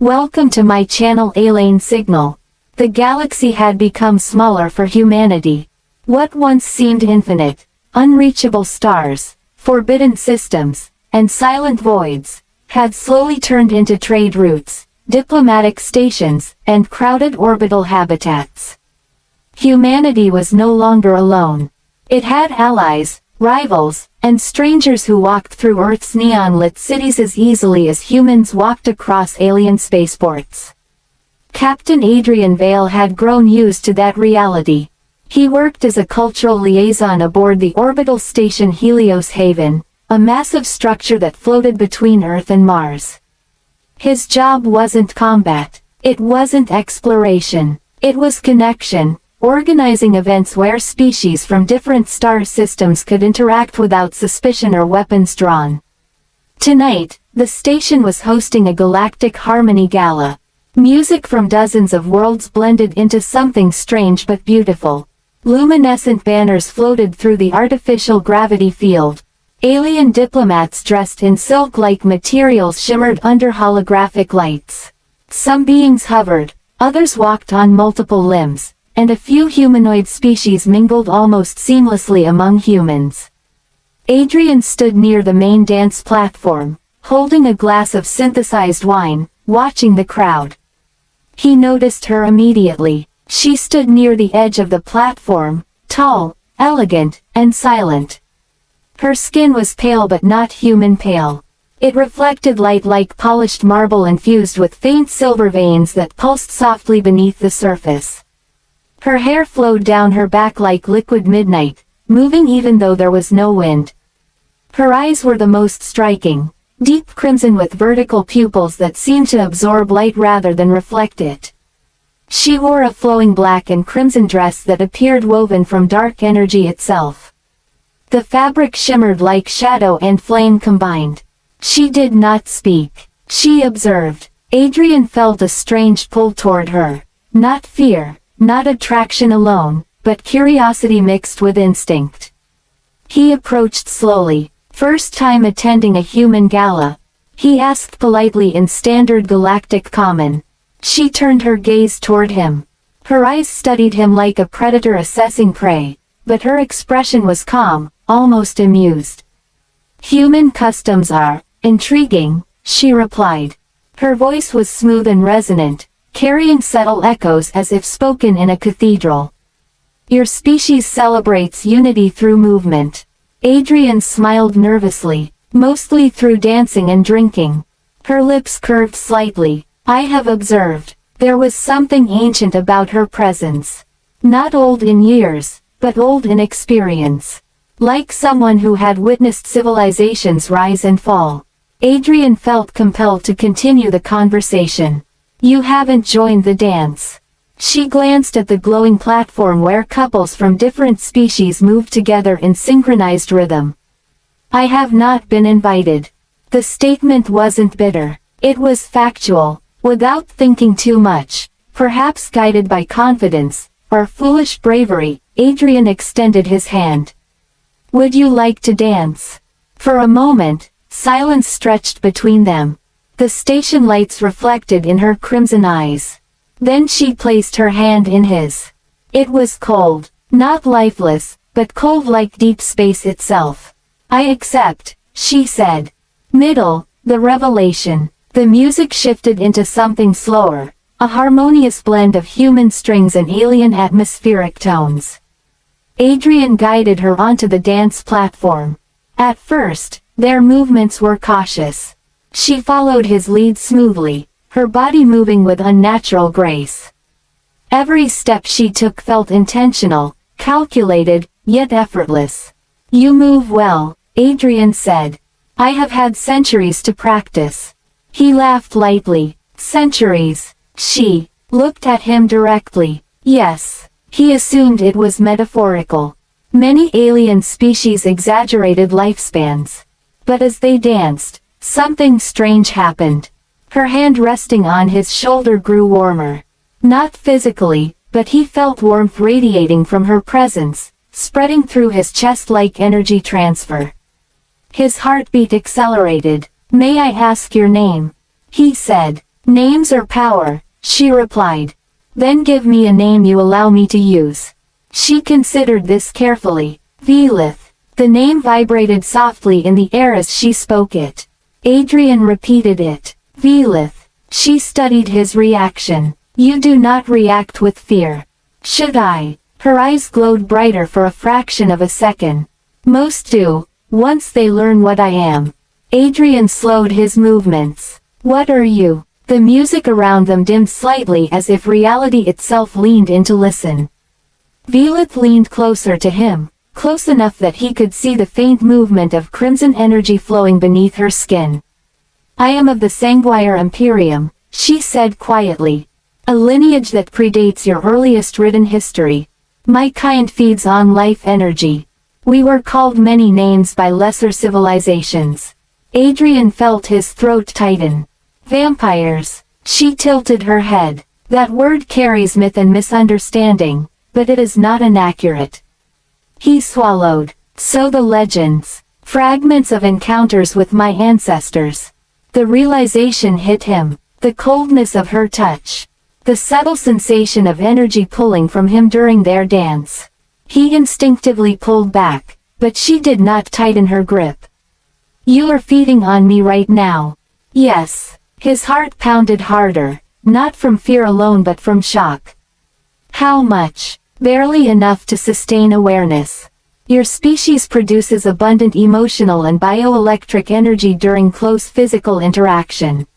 Welcome to my channel Alien Signal. The galaxy had become smaller for humanity. What once seemed infinite, unreachable stars, forbidden systems, and silent voids, had slowly turned into trade routes, diplomatic stations, and crowded orbital habitats. Humanity was no longer alone. It had allies, rivals, and strangers who walked through Earth's neon-lit cities as easily as humans walked across alien spaceports. Captain Adrian Vale had grown used to that reality. He worked as a cultural liaison aboard the orbital station Helios Haven, a massive structure that floated between Earth and Mars. His job wasn't combat. It wasn't exploration. It was connection, organizing events where species from different star systems could interact without suspicion or weapons drawn. Tonight, the station was hosting a Galactic Harmony Gala. Music from dozens of worlds blended into something strange but beautiful. Luminescent banners floated through the artificial gravity field. Alien diplomats dressed in silk-like materials shimmered under holographic lights. Some beings hovered, others walked on multiple limbs, and a few humanoid species mingled almost seamlessly among humans. Adrian stood near the main dance platform, holding a glass of synthesized wine, watching the crowd. He noticed her immediately. She stood near the edge of the platform, tall, elegant, and silent. Her skin was pale but not human pale. It reflected light like polished marble infused with faint silver veins that pulsed softly beneath the surface. Her hair flowed down her back like liquid midnight, moving even though there was no wind. Her eyes were the most striking, deep crimson with vertical pupils that seemed to absorb light rather than reflect it. She wore a flowing black and crimson dress that appeared woven from dark energy itself. The fabric shimmered like shadow and flame combined. She did not speak. She observed. Adrian felt a strange pull toward her. Not fear, not attraction alone, but curiosity mixed with instinct. He approached slowly. First time attending a human gala. He asked politely in standard galactic common. She turned her gaze toward him. Her eyes studied him like a predator assessing prey, but her expression was calm, almost amused. Human customs are intriguing, she replied. Her voice was smooth and resonant, carrying subtle echoes as if spoken in a cathedral. Your species celebrates unity through movement. Adrian smiled nervously, mostly through dancing and drinking. Her lips curved slightly. I have observed. There was something ancient about her presence. Not old in years, but old in experience. Like someone who had witnessed civilizations rise and fall. Adrian felt compelled to continue the conversation. You haven't joined the dance. She glanced at the glowing platform where couples from different species moved together in synchronized rhythm. I have not been invited. The statement wasn't bitter. It was factual, without thinking too much, perhaps guided by confidence, or foolish bravery. Adrian extended his hand. Would you like to dance? For a moment, silence stretched between them. The station lights reflected in her crimson eyes. Then she placed her hand in his. It was cold, not lifeless, but cold like deep space itself. I accept, she said. Middle, the revelation. The music shifted into something slower, a harmonious blend of human strings and alien atmospheric tones. Adrian guided her onto the dance platform. At first, their movements were cautious. She followed his lead smoothly, her body moving with unnatural grace. Every step she took felt intentional, calculated, yet effortless. You move well, Adrian said. I have had centuries to practice. He laughed lightly. Centuries. She looked at him directly. Yes. He assumed it was metaphorical. Many alien species exaggerated lifespans. But as they danced, something strange happened. Her hand resting on his shoulder grew warmer. Not physically, but he felt warmth radiating from her presence, spreading through his chest like energy transfer. His heartbeat accelerated. May I ask your name? He said. Names are power, she replied. Then give me a name you allow me to use. She considered this carefully. Velith. The name vibrated softly in the air as she spoke it. Adrian repeated it. Velith. She studied his reaction. You do not react with fear. Should I? Her eyes glowed brighter for a fraction of a second. Most do, once they learn what I am. Adrian slowed his movements. What are you? The music around them dimmed slightly as if reality itself leaned in to listen. Velith leaned closer to him, close enough that he could see the faint movement of crimson energy flowing beneath her skin. I am of the Sanguire Imperium, she said quietly. A lineage that predates your earliest written history. My kind feeds on life energy. We were called many names by lesser civilizations. Adrian felt his throat tighten. Vampires. She tilted her head. That word carries myth and misunderstanding, but it is not inaccurate. He swallowed. So the legends. Fragments of encounters with my ancestors. The realization hit him. The coldness of her touch. The subtle sensation of energy pulling from him during their dance. He instinctively pulled back, but she did not tighten her grip. You are feeding on me right now. Yes. His heart pounded harder, not from fear alone but from shock. How much? Barely enough to sustain awareness. Your species produces abundant emotional and bioelectric energy during close physical interaction.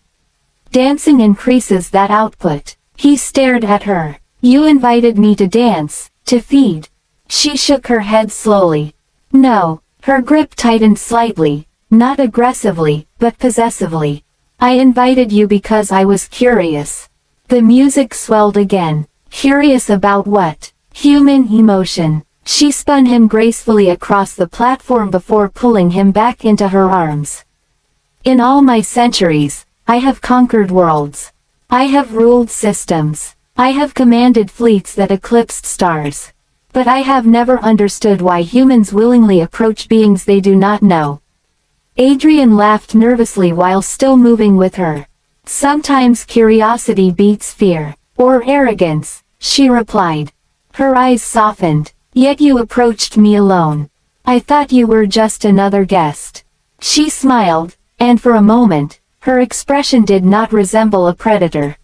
Dancing increases that output. He stared at her. You invited me to dance, to feed. She shook her head slowly. No, her grip tightened slightly, not aggressively, but possessively. I invited you because I was curious. The music swelled again. Curious about what? Human emotion. She spun him gracefully across the platform before pulling him back into her arms. In all my centuries, I have conquered worlds. I have ruled systems. I have commanded fleets that eclipsed stars. But I have never understood why humans willingly approach beings they do not know. Adrian laughed nervously while still moving with her. Sometimes curiosity beats fear, or arrogance, she replied. Her eyes softened. Yet you approached me alone. I thought you were just another guest. She smiled, and for a moment, her expression did not resemble a predator.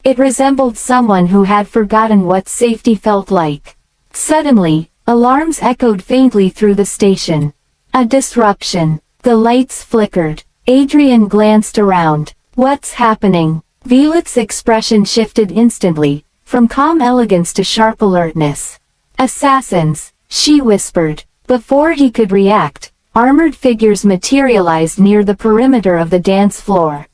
It resembled someone who had forgotten what safety felt like. Suddenly, alarms echoed faintly through the station. A disruption. The lights flickered. Adrian glanced around. What's happening? Velith's expression shifted instantly, from calm elegance to sharp alertness. Assassins, she whispered. Before he could react, armored figures materialized near the perimeter of the dance floor.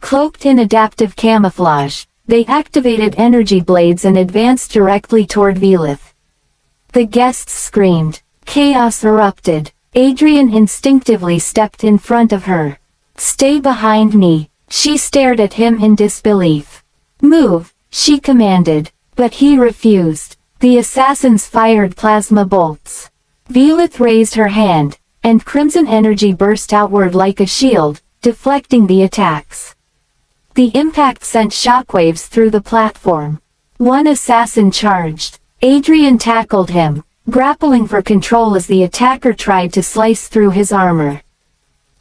Cloaked in adaptive camouflage, they activated energy blades and advanced directly toward Velith. The guests screamed. Chaos erupted. Adrian instinctively stepped in front of her. Stay behind me. She stared at him in disbelief. Move, she commanded, but he refused. The assassins fired plasma bolts. Velith raised her hand, and crimson energy burst outward like a shield, deflecting the attacks. The impact sent shockwaves through the platform. One assassin charged. Adrian tackled him, grappling for control as the attacker tried to slice through his armor.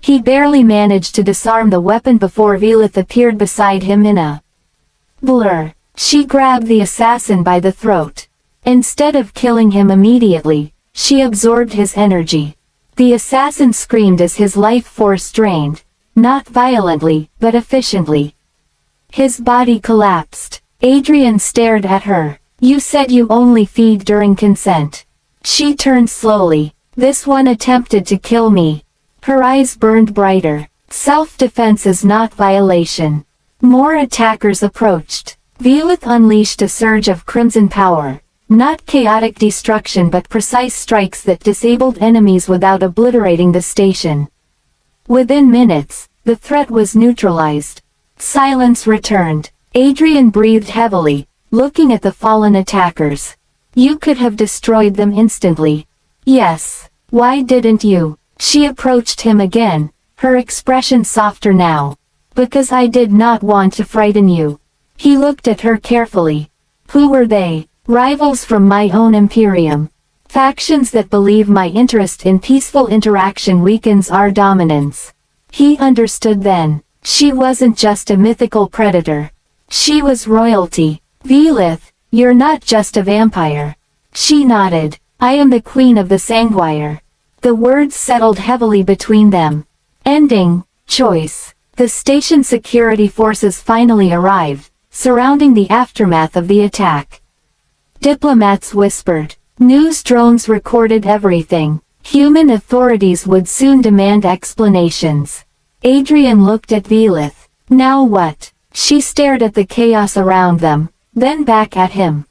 He barely managed to disarm the weapon before Velith appeared beside him in a blur. She grabbed the assassin by the throat. Instead of killing him immediately, she absorbed his energy. The assassin screamed as his life force drained, not violently, but efficiently. His body collapsed. Adrian stared at her. You said you only feed during consent. She turned slowly. This one attempted to kill me. Her eyes burned brighter. Self-defense is not violation. More attackers approached. Velith unleashed a surge of crimson power. Not chaotic destruction but precise strikes that disabled enemies without obliterating the station. Within minutes, the threat was neutralized. Silence returned. Adrian breathed heavily, looking at the fallen attackers. You could have destroyed them instantly. Yes. Why didn't you? She approached him again, her expression softer now. Because I did not want to frighten you. He looked at her carefully. Who were they? Rivals from my own Imperium. Factions that believe my interest in peaceful interaction weakens our dominance. He understood then. She wasn't just a mythical predator. She was royalty. Velith, you're not just a vampire. She nodded. I am the queen of the Sanguire. The words settled heavily between them. Ending. Choice. The station security forces finally arrived, surrounding the aftermath of the attack. Diplomats whispered. News drones recorded everything. Human authorities would soon demand explanations. Adrian looked at Velith. Now what? She stared at the chaos around them, then back at him.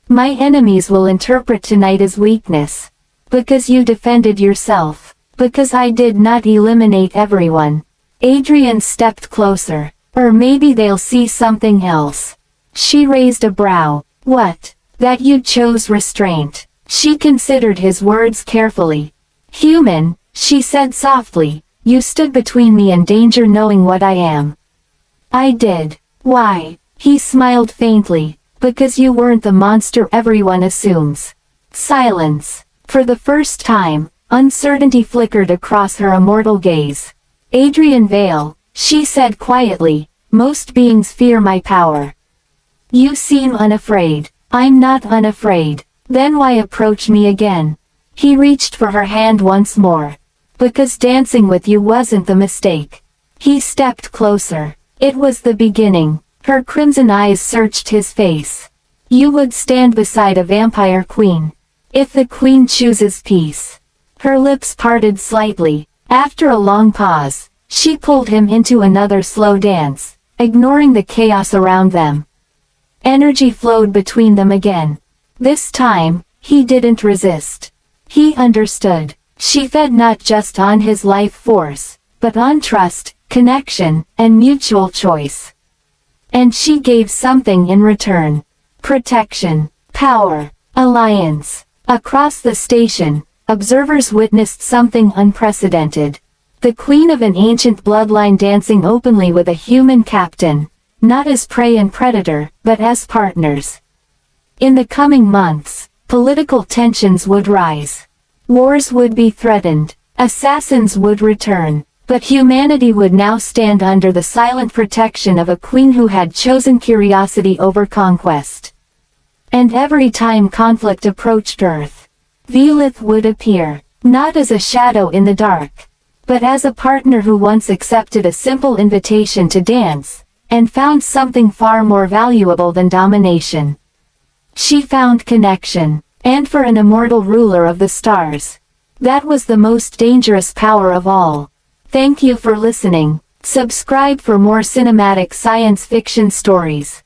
My enemies will interpret tonight as weakness. Because you defended yourself. Because I did not eliminate everyone. Adrian stepped closer. Or maybe they'll see something else. She raised a brow. What? That you chose restraint. She considered his words carefully. Human, she said softly, you stood between me and danger knowing what I am. I did. Why? He smiled faintly. Because you weren't the monster everyone assumes. Silence. For the first time, uncertainty flickered across her immortal gaze. Adrian Vale, she said quietly, most beings fear my power. You seem unafraid. I'm not unafraid. Then why approach me again? He reached for her hand once more. Because dancing with you wasn't the mistake. He stepped closer. It was the beginning. Her crimson eyes searched his face. You would stand beside a vampire queen. If the queen chooses peace. Her lips parted slightly. After a long pause, she pulled him into another slow dance, ignoring the chaos around them. Energy flowed between them again. This time, he didn't resist. He understood. She fed not just on his life force, but on trust, connection, and mutual choice. And she gave something in return. Protection, power, alliance. Across the station, observers witnessed something unprecedented. The queen of an ancient bloodline dancing openly with a human captain. Not as prey and predator, but as partners. In the coming months, political tensions would rise. Wars would be threatened, assassins would return, but humanity would now stand under the silent protection of a queen who had chosen curiosity over conquest. And every time conflict approached Earth, Velith would appear, not as a shadow in the dark, but as a partner who once accepted a simple invitation to dance, and found something far more valuable than domination. She found connection, and for an immortal ruler of the stars, that was the most dangerous power of all. Thank you for listening. Subscribe for more cinematic science fiction stories.